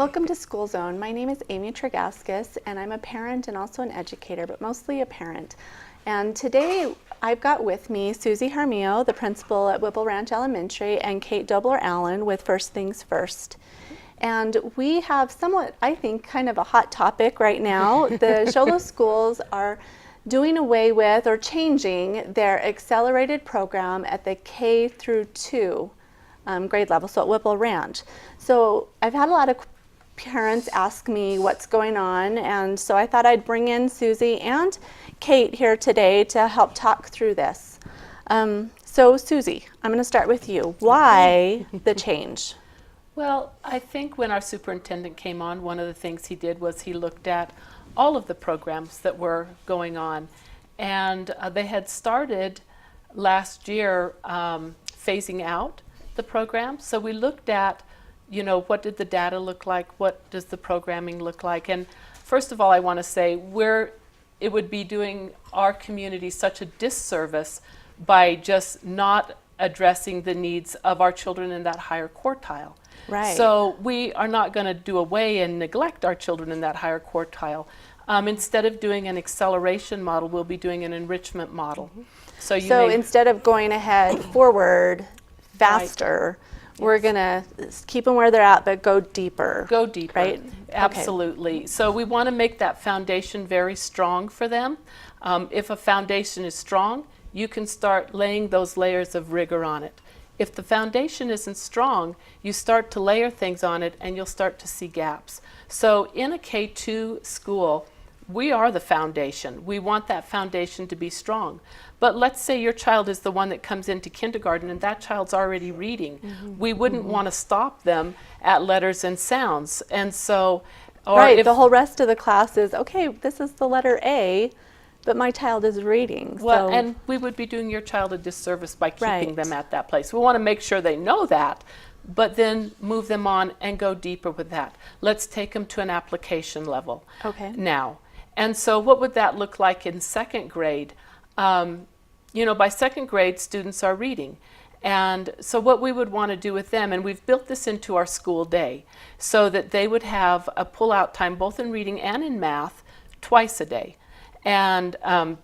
Welcome to School Zone. My name is Amy Tregaskes, and I'm a parent and also an educator, but mostly a parent. And today I've got with me Suzi Jaramillo, the principal at Whipple Ranch Elementary, and Kate Dobler-Allen with First Things First. And we have somewhat, I think, kind of a hot topic right now. The Sholo schools are doing away with or changing their accelerated program at the K through 2 grade level, so at Whipple Ranch. So I've had a lot of parents ask me what's going on, and so I thought I'd bring in Suzi and Kate here today to help talk through this. So Suzi, I'm going to start with you. Why the change? Well, I think when our superintendent came on, one of the things he did was he looked at all of the programs that were going on, and they had started last year phasing out the program. So we looked at, you know, what did the data look like? What does the programming look like? And first of all, I want to say it would be doing our community such a disservice by just not addressing the needs of our children in that higher quartile. Right. So we are not going to do away and neglect our children in that higher quartile. Instead of doing an acceleration model, we'll be doing an enrichment model. So instead of going ahead forward faster, we're going to keep them where they're at, but go deeper. Go deeper, right? Absolutely. Okay. So we want to make that foundation very strong for them. If a foundation is strong, you can start laying those layers of rigor on it. If the foundation isn't strong, you start to layer things on it and you'll start to see gaps. So in a K2 school, we are the foundation. We want that foundation to be strong. But let's say your child is the one that comes into kindergarten and that child's already reading. Mm-hmm. We wouldn't want to stop them at letters and sounds. And so, right, the whole rest of the class is, okay, this is the letter A, but my child is reading. Well, and we would be doing your child a disservice by keeping them at that place. We want to make sure they know that, but then move them on and go deeper with that. Let's take them to an application level now. And so what would that look like in second grade? You know, by second grade, students are reading. And so what we would want to do with them, and we've built this into our school day, so that they would have a pull-out time both in reading and in math twice a day. And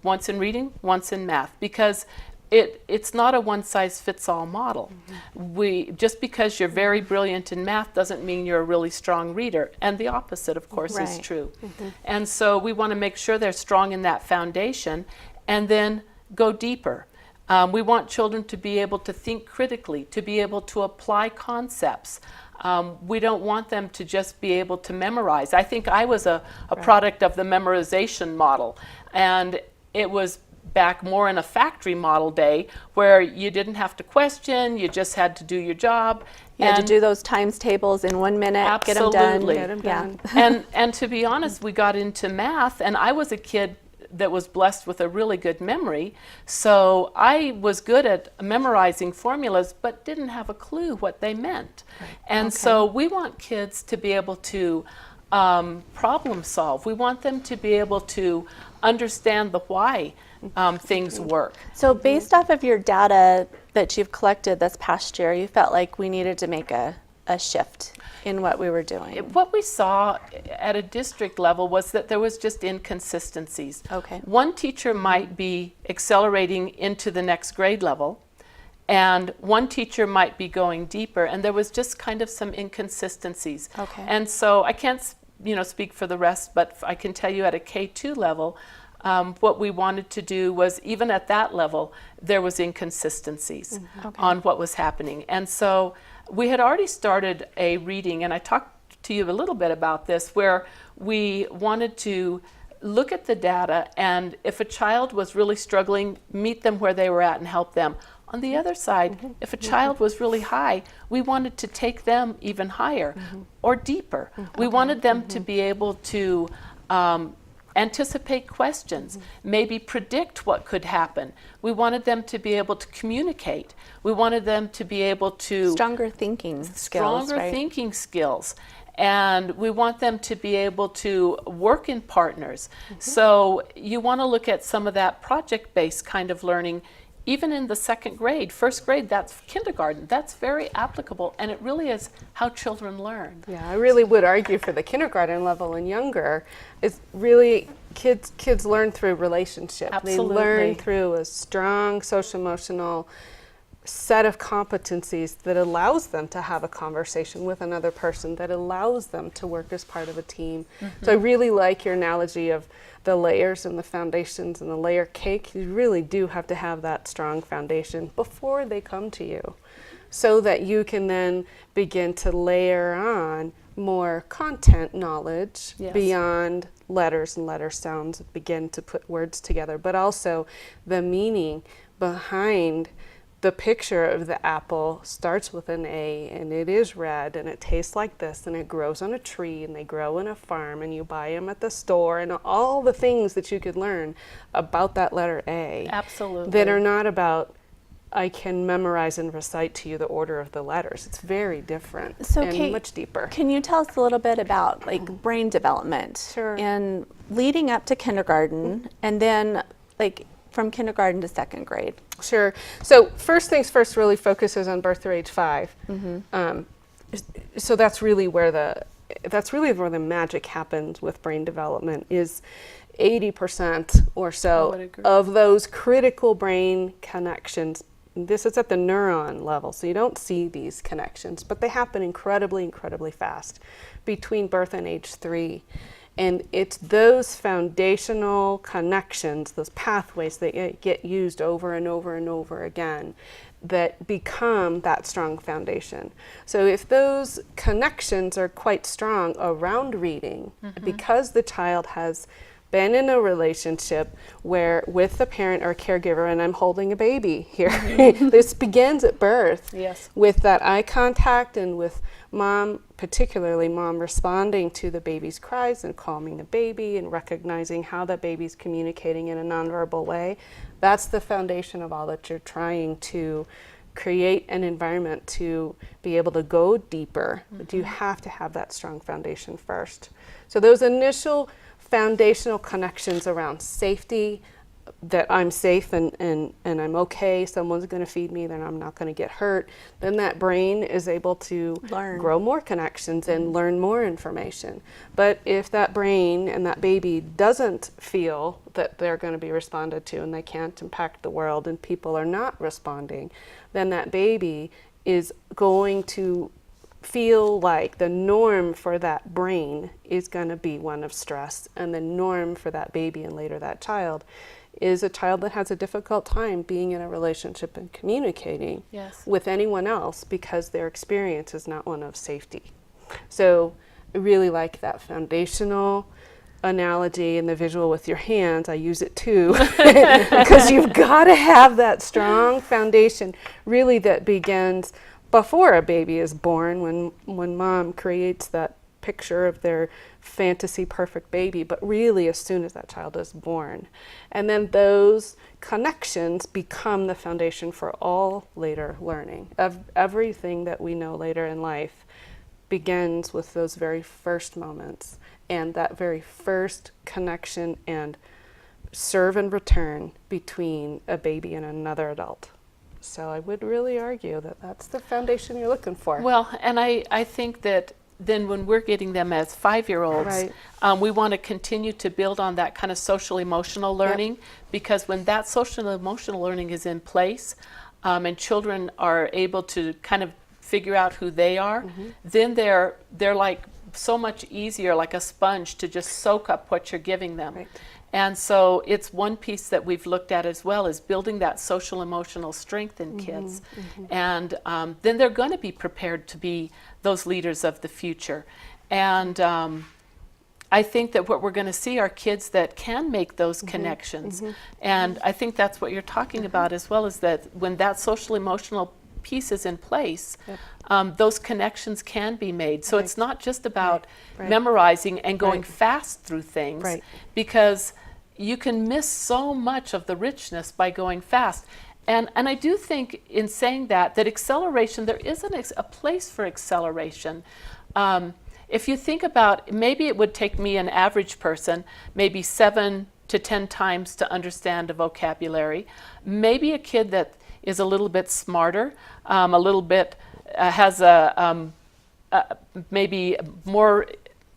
once in reading, once in math, because it's not a one-size-fits-all model. Mm-hmm. Just because you're very brilliant in math doesn't mean you're a really strong reader, and the opposite, of course, is true. Mm-hmm. And so we want to make sure they're strong in that foundation, and then go deeper. We want children to be able to think critically, to be able to apply concepts. We don't want them to just be able to memorize. I think I was a product of the memorization model, and it was back more in a factory model day where you didn't have to question, you just had to do your job. You had to do those times tables in 1 minute, absolutely. Get them done. Yeah. And to be honest, we got into math, and I was a kid that was blessed with a really good memory, so I was good at memorizing formulas but didn't have a clue what they meant. Right. And so we want kids to be able to problem solve. We want them to be able to understand the why things work. So based off of your data that you've collected this past year, you felt like we needed to make a shift in what we were doing. What we saw at a district level was that there was just inconsistencies. Okay. One teacher might be accelerating into the next grade level, and one teacher might be going deeper, and there was just kind of some inconsistencies. Okay. And so I can't, speak for the rest, but I can tell you at a K2 level, what we wanted to do was, even at that level, there was inconsistencies on what was happening. And so we had already started a reading, and I talked to you a little bit about this, where we wanted to look at the data, and if a child was really struggling, meet them where they were at and help them. On the other side, if a child was really high, we wanted to take them even higher or deeper. We wanted them to be able to anticipate questions, maybe predict what could happen. We wanted them to be able to communicate. We wanted them to be able to... Stronger thinking skills, right? Thinking skills. And we want them to be able to work in partners. So you want to look at some of that project-based kind of learning even in the second grade, first grade, that's kindergarten. That's very applicable, and it really is how children learn. Yeah, I really would argue for the kindergarten level and younger is really kids learn through relationship. Absolutely. They learn through a strong social emotional set of competencies that allows them to have a conversation with another person, that allows them to work as part of a team. So I really like your analogy of the layers and the foundations and the layer cake. You really do have to have that strong foundation before they come to you, so that you can then begin to layer on more content knowledge beyond letters and letter sounds, begin to put words together, but also the meaning behind the picture of the apple starts with an A, and it is red, and it tastes like this, and it grows on a tree, and they grow in a farm, and you buy them at the store, and all the things that you could learn about that letter A. Absolutely. That are not about, I can memorize and recite to you the order of the letters. It's very different and Kate, much deeper. Can you tell us a little bit about like brain development? Sure. And leading up to kindergarten, and then like from kindergarten to second grade. Sure. So first things first really focuses on birth through age 5. So that's really where the magic happens with brain development. Is 80% or so of those critical brain connections. This is at the neuron level, so you don't see these connections, but they happen incredibly, incredibly fast between birth and age 3. And it's those foundational connections, those pathways that get used over and over and over again that become that strong foundation. So if those connections are quite strong around reading, because the child has been in a relationship where with the parent or caregiver, and I'm holding a baby here, this begins at birth with that eye contact and with mom, particularly mom, responding to the baby's cries and calming the baby and recognizing how that baby's communicating in a nonverbal way. That's the foundation of all that you're trying to create an environment to be able to go deeper. But you have to have that strong foundation first. So those initial foundational connections around safety, that I'm safe and I'm okay, someone's going to feed me, then I'm not going to get hurt, then that brain is able to grow more connections and learn more information. But if that brain and that baby doesn't feel that they're going to be responded to and they can't impact the world and people are not responding, then that baby is going to feel like the norm for that brain is going to be one of stress, and the norm for that baby and later that child is a child that has a difficult time being in a relationship and communicating with anyone else because their experience is not one of safety. So I really like that foundational analogy and the visual with your hands. I use it too because you've got to have that strong foundation really that begins before a baby is born, when mom creates that picture of their fantasy perfect baby, but really as soon as that child is born. And then those connections become the foundation for all later learning. Of everything that we know later in life begins with those very first moments and that very first connection and serve and return between a baby and another adult. So I would really argue that that's the foundation you're looking for. Well, and I think that then when we're getting them as 5-year-olds, we want to continue to build on that kind of social emotional learning, because when that social emotional learning is in place and children are able to kind of figure out who they are, then they're like so much easier, like a sponge, to just soak up what you're giving them. And so it's one piece that we've looked at as well, is building that social emotional strength in kids. And then they're going to be prepared to be those leaders of the future. And I think that what we're going to see are kids that can make those connections. And I think that's what you're talking about as well, is that when that social emotional piece is in place, those connections can be made. So it's not just about memorizing and going fast through things, because you can miss so much of the richness by going fast. And I do think in saying that acceleration, there isn't a place for acceleration. If you think about, maybe it would take me, an average person, maybe 7 to 10 times to understand a vocabulary. Maybe a kid that is a little bit smarter, a little bit has maybe more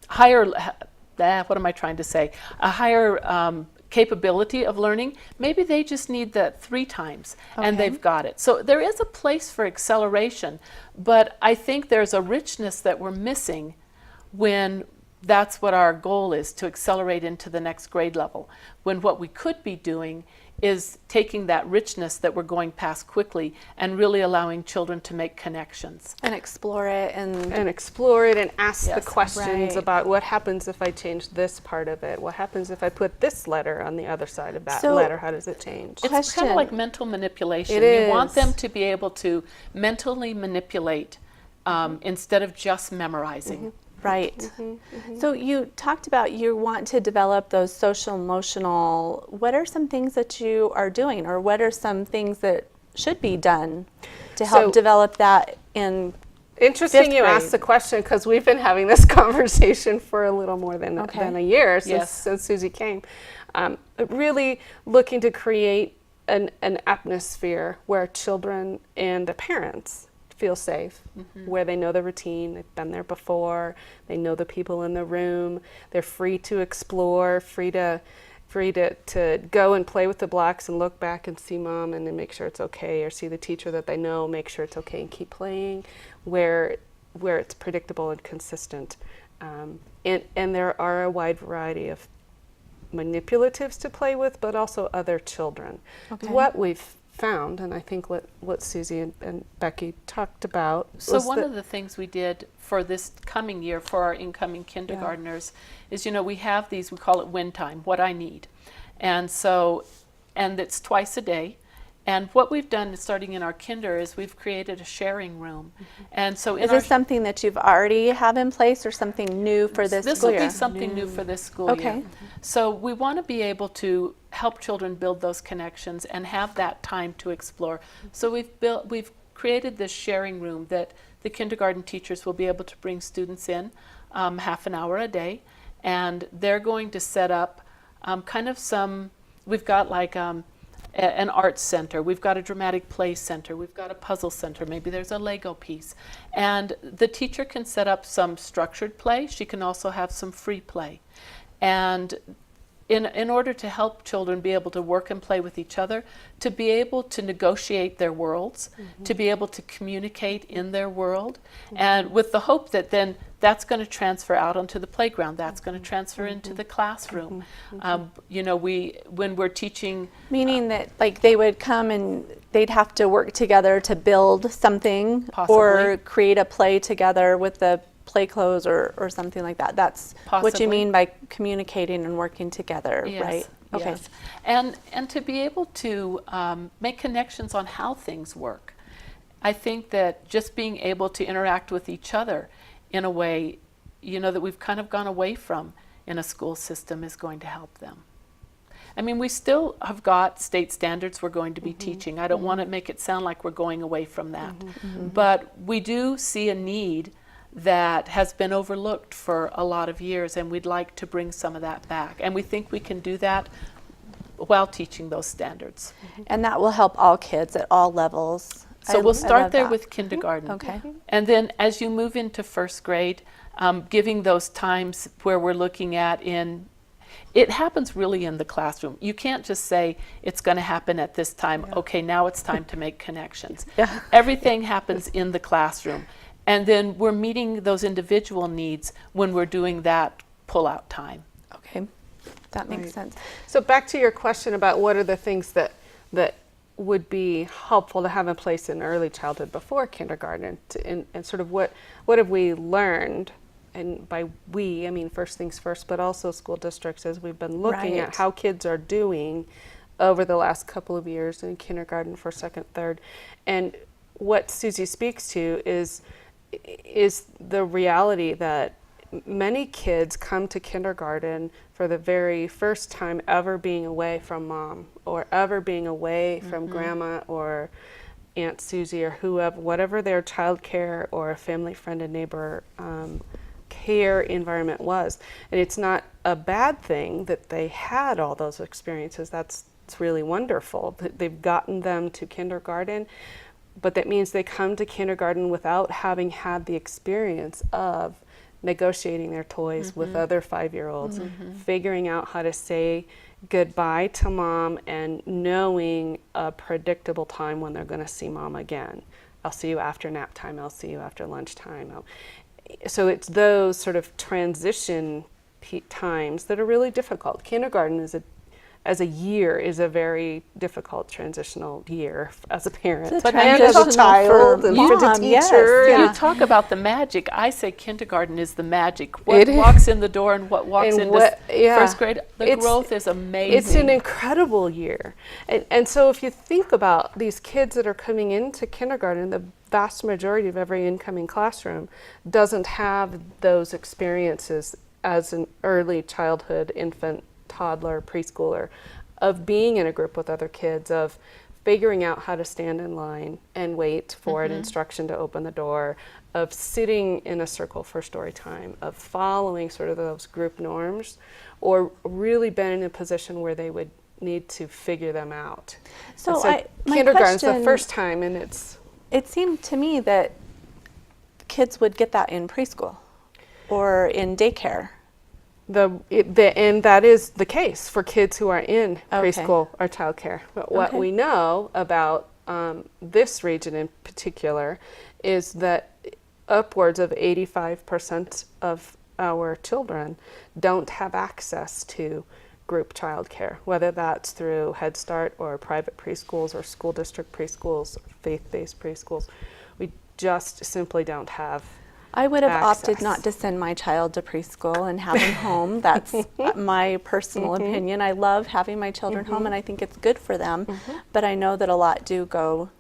higher, what am I trying to say? A higher capability of learning. Maybe they just need that 3 times and they've got it. So there is a place for acceleration, but I think there's a richness that we're missing when that's what our goal is, to accelerate into the next grade level, when what we could be doing is taking that richness that we're going past quickly and really allowing children to make connections. And explore it and explore it and ask the Yes. questions Right. about what happens if I change this part of it? What happens if I put this letter on the other side of that So- letter? How does it change? It's Question. kind of like mental manipulation. It You want is. them to be able to mentally manipulate instead of just memorizing. right. So you talked about you want to develop those social emotional. What are some things that you are doing, or what are some things that should be done to help So- develop that in? Interesting Fifth you grade. asked the question, because we've been having this conversation for a little more than a year Yes. since Suzi came. Really looking to create an atmosphere where children and the parents feel safe, where they know the routine, they've been there before, they know the people in the room, they're free to explore, free to go and play with the blocks and look back and see mom and then make sure it's okay, or see the teacher that they know, make sure it's okay and keep playing, where it's predictable and consistent. And there are a wide variety of manipulatives to play with, but also other children. Okay. What we've found, and I think what Suzi and Becky talked about. So was one that- of the things we did for this coming year for our incoming kindergartners is, we have these, we call it win time, what I need. And it's twice a day. And what we've done starting in our kinder is we've created a sharing room. And so in Is our this something that you've already have in place, or something new for this This school will year? be something new for this school Okay. year. So we want to be able to help children build those connections and have that time to explore. So we've created this sharing room that the kindergarten teachers will be able to bring students in half an hour a day, and they're going to set up we've got like an arts center, we've got a dramatic play center, we've got a puzzle center, maybe there's a Lego piece. And the teacher can set up some structured play, she can also have some free play. And in order to help children be able to work and play with each other, to be able to negotiate their worlds, to be able to communicate in their world, and with the hope that then that's going to transfer out onto the playground, that's going to transfer into the classroom. When we're teaching, Meaning that like they would come and they'd have to work together to build something, Possibly. or create a play together with the play clothes or something like that. That's what you Possibly. mean by communicating and working together, yes, right? Okay. yes. And to be able to make connections on how things work. I think that just being able to interact with each other in a way, that we've kind of gone away from in a school system is going to help them. I mean, we still have got state standards we're going to be teaching. I don't want to make it sound like we're going away from that. But we do see a need that has been overlooked for a lot of years, and we'd like to bring some of that back. And we think we can do that while teaching those standards. And that will help all kids at all levels. So I we'll start love there that. with kindergarten. Okay. And then as you move into first grade, giving those times where we're looking at it happens really in the classroom. You can't just say it's going to happen at this time. Okay, now it's time to make connections. Yeah. Everything happens in the classroom. And then we're meeting those individual needs when we're doing that pull-out time. Okay. That makes Right. sense. So back to your question about what are the things that would be helpful to have in place in early childhood before kindergarten, and sort of what have we learned, and by we, I mean first things first, but also school districts, as we've been looking Right. at how kids are doing over the last couple of years in kindergarten, first, second, third. And what Suzi speaks to is the reality that many kids come to kindergarten for the very first time ever being away from mom, or ever being away from grandma or Aunt Suzi, or whoever, whatever their childcare or a family friend and neighbor care environment was. And it's not a bad thing that they had all those experiences. It's really wonderful that they've gotten them to kindergarten, but that means they come to kindergarten without having had the experience of negotiating their toys with other 5-year-olds, figuring out how to say goodbye to mom and knowing a predictable time when they're going to see mom again. I'll see you after nap time, I'll see you after lunchtime. So it's those sort of transition times that are really difficult. Kindergarten as a year is a very difficult transitional year as a parent It's a and as a transitional child for and for the mom, teacher. yes, You talk about the magic. I say kindergarten is the magic. What It is. walks in the door and what walks And into yeah. first grade, the It's- growth is amazing. It's an incredible year. And so if you think about these kids that are coming into kindergarten, the vast majority of every incoming classroom doesn't have those experiences as an early childhood, infant, toddler, preschooler, of being in a group with other kids, of figuring out how to stand in line and wait for an instruction to open the door, of sitting in a circle for story time, of following sort of those group norms, or really been in a position where they would need to figure them out. So And my kindergarten's the question- first time, and it's It seemed to me that kids would get that in preschool or in daycare. and that is the case for kids who are in Okay. preschool or childcare. But what Okay. we know about this region in particular is that upwards of 85% of our children don't have access to group childcare, whether that's through Head Start or private preschools or school district preschools, faith-based preschools. We just simply don't have I would have opted access. not to send my child to preschool and have him home. That's my personal opinion. I love having my children home, and I think it's good for them. But I know that a lot do go,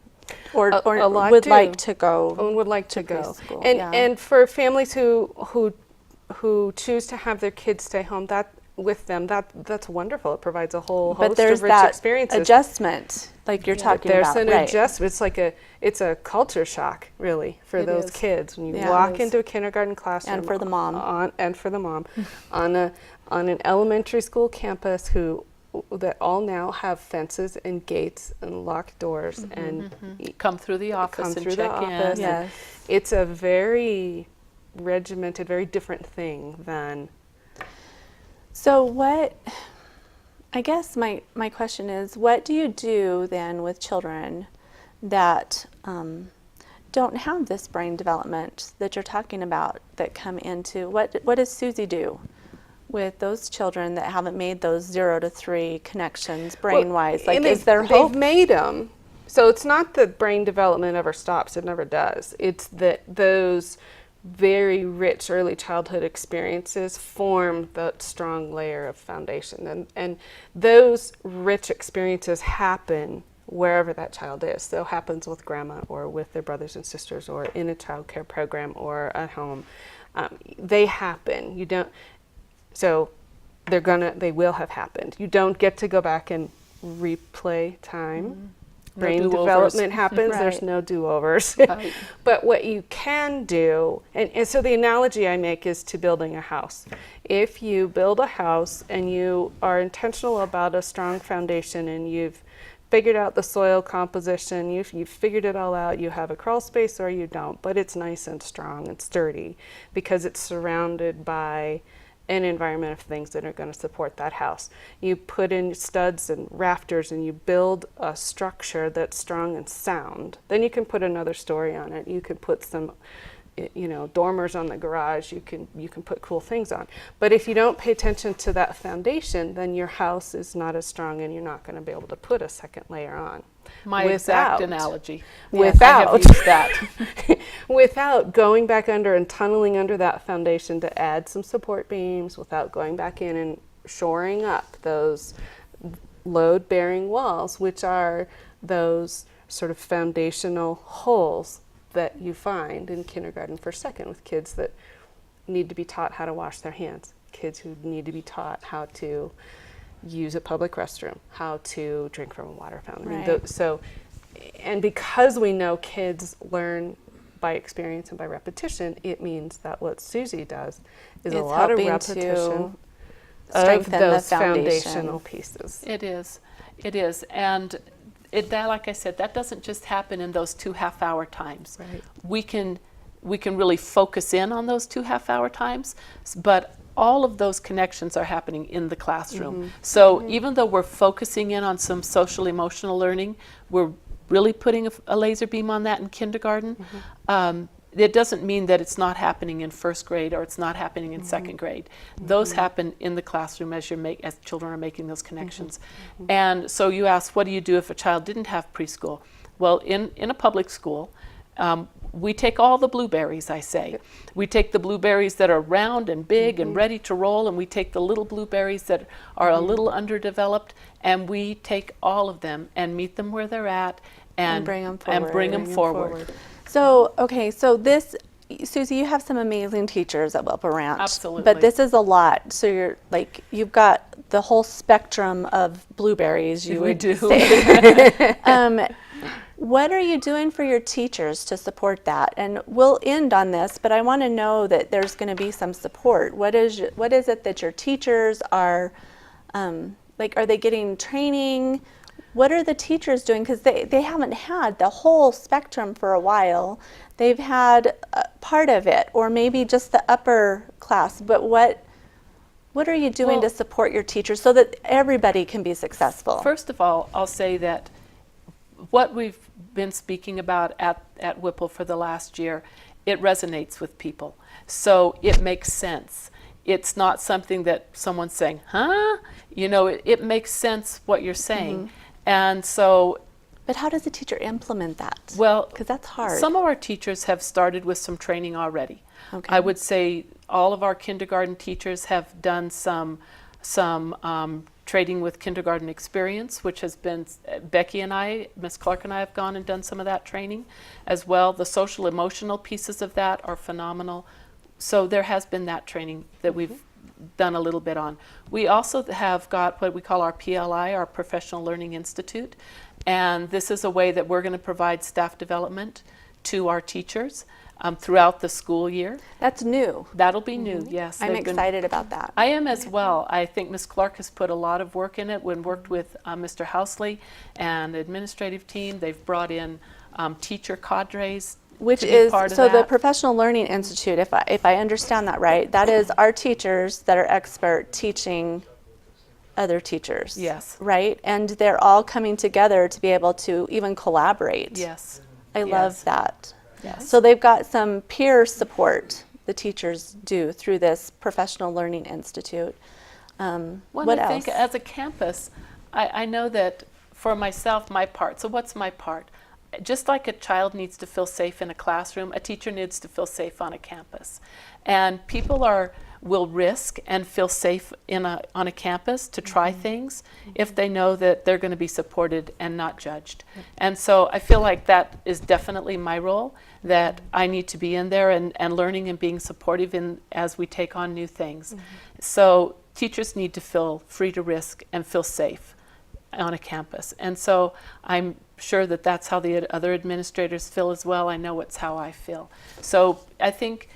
or A lot would do. like to go. and would like to go. preschool, And yeah. and for families who choose to have their kids stay home, that's wonderful. It provides a whole host But there's of rich that experiences. adjustment, like you're talking There's about. an right. adjustment. It's a culture shock, really, for It those is. kids when you Yeah, it walk is. into a kindergarten classroom And for the mom. on an elementary school campus that all now have fences and gates and locked doors and Come through the office come and through the check office. in. Yes. It's a very regimented, very different thing than So I guess my question is, what do you do then with children that don't have this brain development that you're talking about, that come into, what does Suzi do with those children that haven't made those 0 to 3 connections brain-wise? Well, Like, and is there they've hope? made them. So it's not that brain development ever stops. It never does. It's that those very rich early childhood experiences form that strong layer of foundation. And those rich experiences happen wherever that child is. So it happens with grandma or with their brothers and sisters or in a child care program or at home. They happen. You don't, so they will have happened. You don't get to go back and replay time. No Brain do-overs. development happens. There's Right. no do-overs. Right. But what you can do, and so the analogy I make is to building a house. If you build a house and you are intentional about a strong foundation and you've figured out the soil composition, you've figured it all out, you have a crawl space or you don't, but it's nice and strong and sturdy because it's surrounded by an environment of things that are going to support that house. You put in studs and rafters and you build a structure that's strong and sound. Then you can put another story on it. You can put some dormers on the garage. You can put cool things on. But if you don't pay attention to that foundation, then your house is not as strong and you're not going to be able to put a second layer on. My exact analogy. Without I have used that. without going back under and tunneling under that foundation to add some support beams, without going back in and shoring up those load-bearing walls, which are those sort of foundational holes that you find in kindergarten, first, second, with kids that need to be taught how to wash their hands, kids who need to be taught how to use a public restroom, how to drink from a water fountain. Right. And because we know kids learn by experience and by repetition, it means that what Suzi does is a It's lot of helping repetition to of strengthen the those foundation. foundational pieces. It is, and that, like I said, that doesn't just happen in those 2 half-hour times. Right. We can really focus in on those 2 half-hour times, but all of those connections are happening in the classroom. So even though we're focusing in on some social emotional learning, we're really putting a laser beam on that in kindergarten. It doesn't mean that it's not happening in first grade or it's not happening in second grade. Those happen in the classroom as children are making those connections. And so you ask, what do you do if a child didn't have preschool? Well, in a public school, we take all the blueberries, I say. We take the blueberries that are round and big and ready to roll, and we take the little blueberries that are a little underdeveloped, and we take all of them and meet them where they're at and bring them forward. And bring them forward. So, okay, so this, Suzi, you have some amazing teachers at Whipple Ranch. Absolutely. But this is a lot. So you've got the whole spectrum of blueberries, you would do. say. What are you doing for your teachers to support that? And we'll end on this, but I want to know that there's going to be some support. What is it that your teachers are, are they getting training? What are the teachers doing? Because they haven't had the whole spectrum for a while. They've had part of it, or maybe just the upper class. But what are you doing to support your teachers so that everybody can be successful? First of all, I'll say that what we've been speaking about at Whipple for the last year, it resonates with people. So it makes sense. It's not something that someone's saying, huh? It makes sense what you're saying. And so... But how does a teacher implement that? Well, because that's hard. Some of our teachers have started with some training already. Okay. I would say all of our kindergarten teachers have done some trading with kindergarten experience, which has been Becky and I, Miss Clark and I have gone and done some of that training as well. The social emotional pieces of that are phenomenal. So there has been that training that we've done a little bit on. We also have got what we call our PLI, our Professional Learning Institute, and this is a way that we're going to provide staff development to our teachers throughout the school year. That's new. That'll be new, yes. I'm excited about that. I am as well. I think Ms. Clark has put a lot of work in it when worked with Mr. Housley and the administrative team. They've brought in teacher cadres. Which to be is, part of so the that. Professional Learning Institute, if I understand that right, that is our teachers that are expert teaching other teachers. Yes. Right? And they're all coming together to be able to even collaborate. Yes. I love that. Yes. So they've got some peer support, the teachers do, through this Professional Learning Institute. What I else? think as a campus, I know that for myself, my part, so what's my part? Just like a child needs to feel safe in a classroom, a teacher needs to feel safe on a campus. And people will risk and feel safe on a campus to try things if they know that they're going to be supported and not judged. And so I feel like that is definitely my role, that I need to be in there and learning and being supportive as we take on new things. So teachers need to feel free to risk and feel safe on a campus. And so I'm sure that that's how the other administrators feel as well. I know it's how I feel. So I think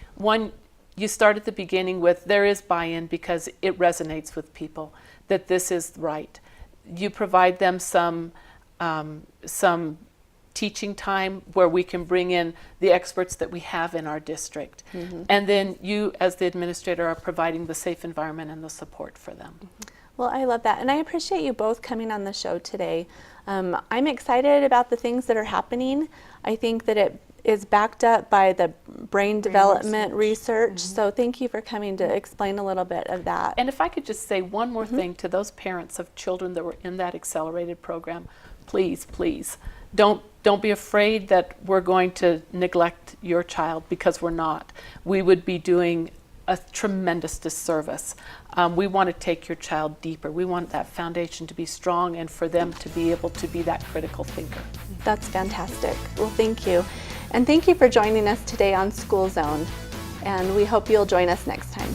you start at the beginning with there is buy-in because it resonates with people that this is right. You provide them some teaching time where we can bring in the experts that we have in our district. And then you as the administrator are providing the safe environment and the support for them. Well, I love that. And I appreciate you both coming on the show today. I'm excited about the things that are happening. I think that it is backed up by the brain development research. So thank you for coming to explain a little bit of that. And if I could just say one more thing to those parents of children that were in that accelerated program, please, please, don't be afraid that we're going to neglect your child, because we're not. We would be doing a tremendous disservice. We want to take your child deeper. We want that foundation to be strong and for them to be able to be that critical thinker. That's fantastic. Well, thank you. And thank you for joining us today on School Zone. And we hope you'll join us next time.